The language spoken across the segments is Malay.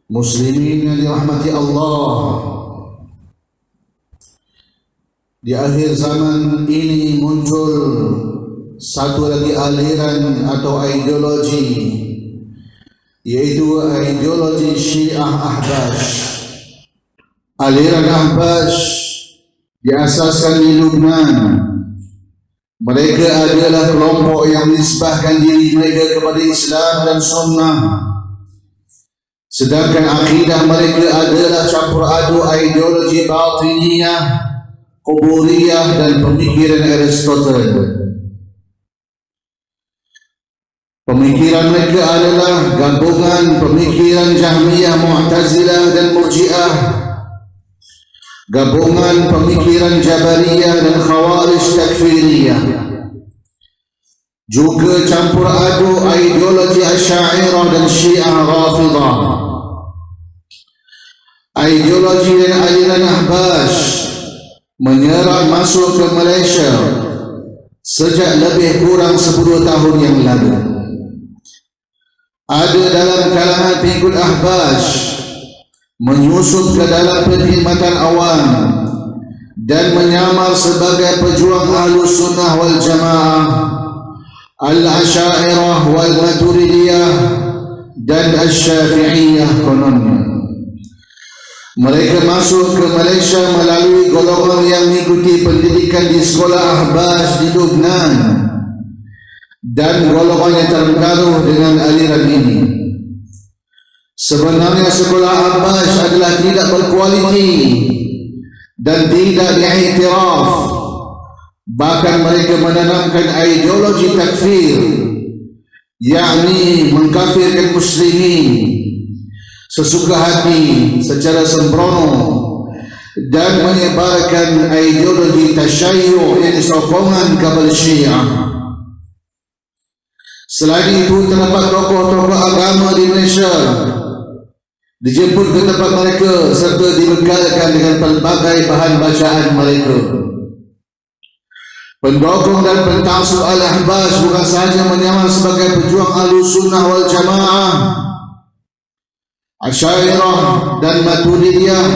Muslimin yang dirahmati Allah, di akhir zaman ini muncul satu lagi aliran atau ideologi, yaitu ideologi Syiah Ahbash. Aliran Ahbash diasaskan di Lubnan. Mereka adalah kelompok yang menisbahkan diri mereka kepada Islam dan Sunnah, sedangkan akidah mereka adalah campur aduk ideologi batiniyah, kuburiyah dan pemikiran Aristotle. Pemikiran mereka adalah gabungan pemikiran Jahmiyah, Mu'tazilah dan Murji'ah, gabungan pemikiran Jabariyah dan Khawarij Takfiriyah, juga campur aduk ideologi Asy'ariyah dan Syiah Rafidah. Ideologi dan aliran Ahbash menyerang masuk ke Malaysia sejak lebih kurang 10 tahun yang lalu. Ada dalam kalangan pengikut Ahbash menyusup ke dalam perkhidmatan awam dan menyamar sebagai pejuang Ahlus Sunnah wal Jamaah, Al-Asy'ariyah wal Maturidiyah dan Asy-Syafi'iyah kononnya. Mereka masuk ke Malaysia melalui golongan yang mengikuti pendidikan di sekolah Ahbash di Lubnan, dan golongan yang terpengaruh dengan aliran ini. Sebenarnya sekolah Ahbash adalah tidak berkualiti dan tidak diiktiraf. Bahkan mereka menanamkan ideologi takfir, yakni mengkafirkan muslimin sesuka hati secara sembrono dan menyebarkan ideologi tasyayyu' yang sokongan kepada Syiah. Selain itu, terdapat tokoh-tokoh agama di Malaysia dijemput ke tempat mereka serta dibekalkan dengan pelbagai bahan bacaan mereka. Pendukung dan pentaksub Al-Ahbash bukan sahaja menyamar sebagai pejuang Ahlus Sunnah wal Jamaah, Asy'ariyah dan Maturidiyah,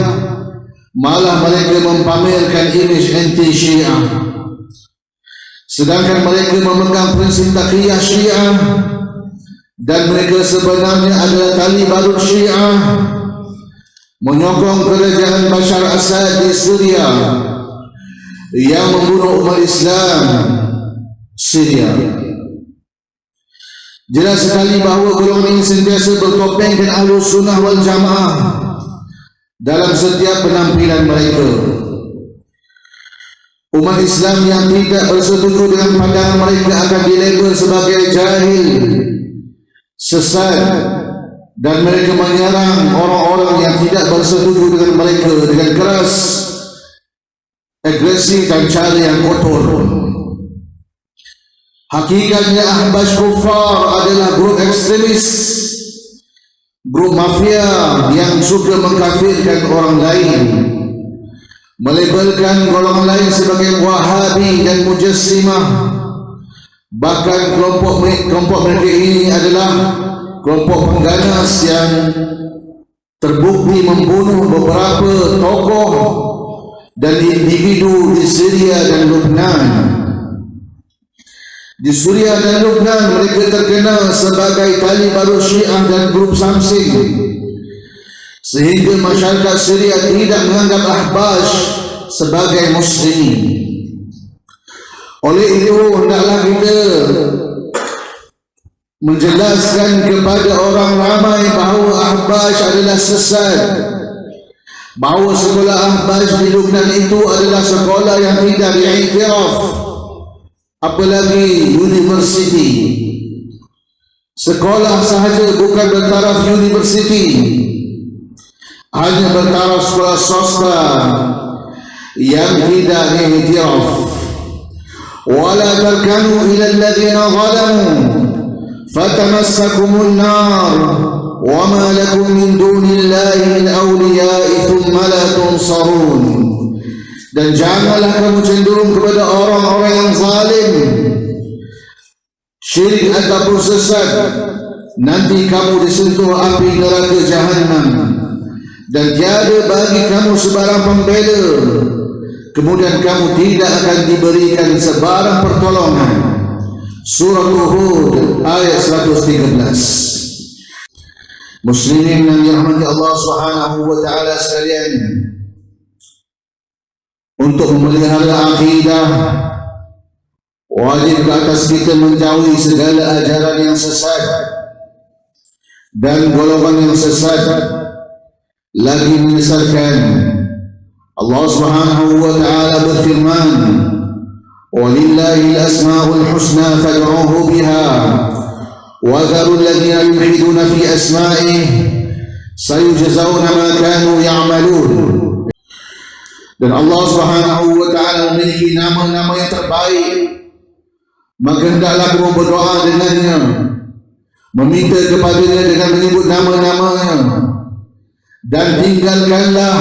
malah mereka mempamerkan imej anti-Syiah. Sedangkan mereka memegang prinsip taqiyah Syiah dan mereka sebenarnya adalah tali barut Syiah, menyokong kerajaan Bashar Assad di Syria yang membunuh umat Islam Syria. Jelas sekali bahawa golongan ini sentiasa bertopeng dengan Ahlus Sunnah wal Jamaah dalam setiap penampilan mereka. Umat Islam yang tidak bersetuju dengan pandangan mereka akan dilabel sebagai jahil, sesat, dan mereka menyerang orang-orang yang tidak bersetuju dengan mereka dengan keras, agresi dan cara yang kotor. Hakikatnya Ahbash Kuffar adalah grup ekstremis, grup mafia yang suka mengkafirkan orang lain, melabelkan golongan lain sebagai Wahabi dan Mujassimah. Bahkan kelompok mereka ini adalah kelompok pengganas yang terbukti membunuh beberapa tokoh dan individu di Syria dan Lubnan. Di Syria dan Lubnan mereka terkenal sebagai tali barut Syiah dan grup Samsing, sehingga masyarakat Syria tidak menganggap Ahbash sebagai muslimin. Oleh itu, hendaklah kita menjelaskan kepada orang ramai bahawa Ahbash adalah sesat, bahawa sekolah Ahbash di Lubnan itu adalah sekolah yang tidak diiktiraf, apalagi universiti. Sekolah sahaja, bukan bertaraf universiti, hanya bertaraf sekolah swasta yang tidak diiktiraf. Wala tarkanu ila alladhina zalamu fatamassakumun nar wama lakum min dunillahi min awliya'i thumma la tunsarun. Dan janganlah kamu cenderung kepada orang-orang yang zalim, syirik ataupun sesat, nanti kamu disentuh api neraka Jahannam, dan tiada bagi kamu sebarang pembela, kemudian kamu tidak akan diberikan sebarang pertolongan. Surah Hud ayat 113. Muslimin yang dirahmati Allah Subhanahu wa taala sekalian, untuk memelihara akidah wajib ke atas kita menjauhi segala ajaran yang sesat dan golongan yang sesat. Lagi menyesalkan, Allah Subhanahu wa taala berfirman, "Walillahi al-asmaul husna fad'uhu biha wa dharul ladzina yulhiduna fi asma'ihi sayujzauna ma kanu ya'malun." Dan Allah Subhanahu wa taala memiliki nama-nama yang terbaik, maka hendaklah kamu berdoa dengannya, meminta kepadanya dengan menyebut nama-namanya, dan tinggalkanlah,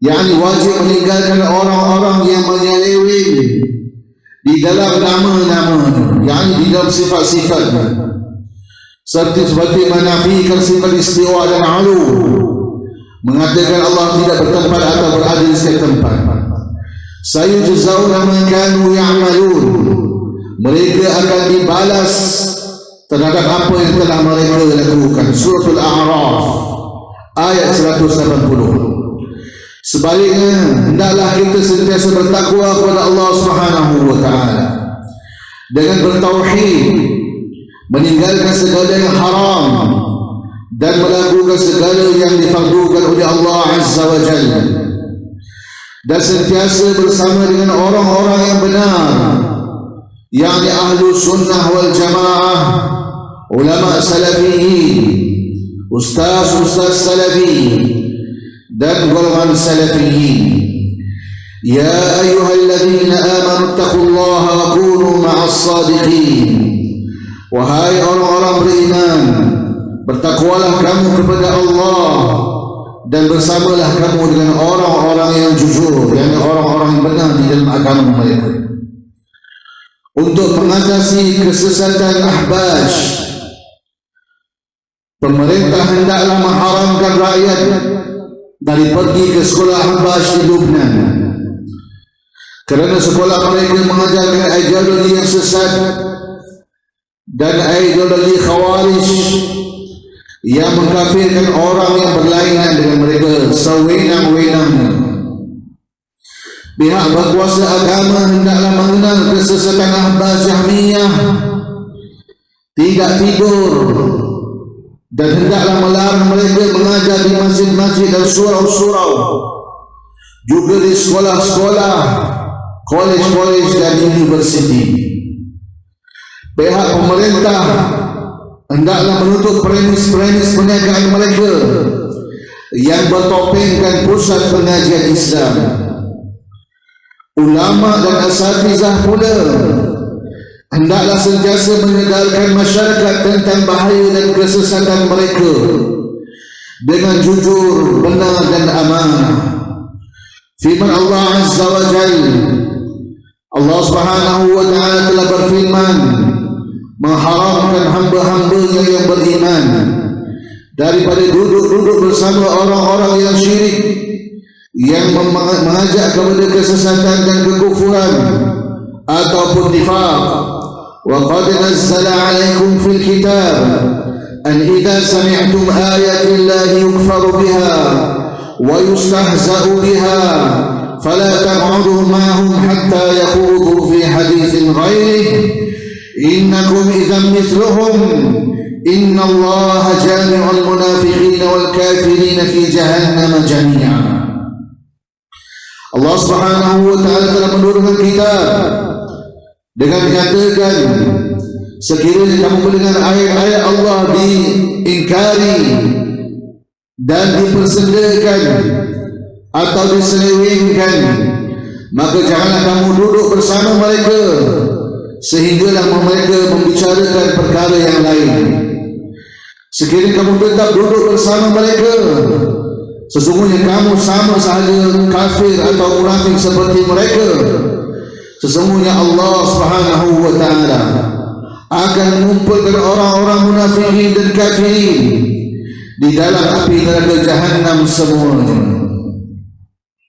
yakni wajib meninggalkan orang-orang yang menyeleweng di dalam nama-namanya, yakni di dalam sifat-sifatnya, seperti menafikan sifat istiwa dan alu, mengatakan Allah tidak bertempat atau berada di setiap tempat. Sayujzauna ma kanu ya'malun, mereka akan dibalas terhadap apa yang telah mereka lakukan. Surah Al-A'raf ayat 180. Sebaliknya, hendaklah kita sentiasa bertakwa kepada Allah Subhanahu wa taala dengan bertauhid, meninggalkan segala yang haram dan melakukan segala yang difardukan oleh Allah Azza wa Jalla, dan sentiasa bersama dengan orang-orang yang benar, yakni ahlu sunnah wal jamaah, ulama salafiyin, ustaz-ustaz salafi dan golongan salafiyin. Ya ayyuhalladzina amanu taqullaha wa kunu ma'as sadiqin. Wahai orang-orang beriman, bertakwalah kamu kepada Allah dan bersamalah kamu dengan orang-orang yang jujur, yakni orang-orang yang benar di dalam agama mereka. Untuk mengatasi kesesatan ahbaj, pemerintah hendaklah mengharamkan rakyat dari pergi ke sekolah ahbaj di Lubnan, kerana sekolah mereka mengajarkan ideologi yang sesat dan ideologi khawarij yang mengkafirkan orang yang berlainan dengan mereka sewenang-wenangnya. Pihak berkuasa agama hendaklah mengenal kesesatan ahbaz Jahmiyah, tidak tidur, dan hendaklah melarang mereka mengajar di masjid-masjid dan surau-surau, juga di sekolah-sekolah, kolej-kolej dan universiti. Pihak pemerintah hendaklah menutup premis-premis perniagaan mereka yang bertopengkan pusat pengajian Islam. Ulama dan asatizah pula hendaklah sentiasa menyedarkan masyarakat tentang bahaya dan kesesatan mereka dengan jujur, benar dan amanah. Firman Allah Azza wa Jalla, Allah Subhanahu wa taala telah berfirman mengharamkan hamba-hambanya yang beriman daripada duduk-duduk bersama orang-orang yang syirik, yang mengajak kepada kesesatan dan kekufuran ataupun nifaq. Wa qad nazzala 'alaikum fil kitab an idza sami'tum ayati llahi yukfaru biha wa yustahza'u biha fala taq'udu ma'hum hatta yakhudu fi haditsin ghairihi innakum idzan mithluhum innallaha jami'ul munafiqina wal kafirina fi jahannam jami'a. Allah Subhanahu wa taala telah menurunkan kitab dengan menyatakan, sekiranya kamu mendengar ayat-ayat Allah diingkari dan dipersendakan atau diselewengkan, maka janganlah kamu duduk bersama mereka sehinggalah mereka membicarakan perkara yang lain. Sekiranya kamu tetap duduk bersama mereka, sesungguhnya kamu sama sahaja kafir atau munafik seperti mereka. Sesungguhnya Allah Subhanahu wa taala akan mengumpulkan orang-orang munafikin dan kafirin di dalam api neraka Jahannam semuanya.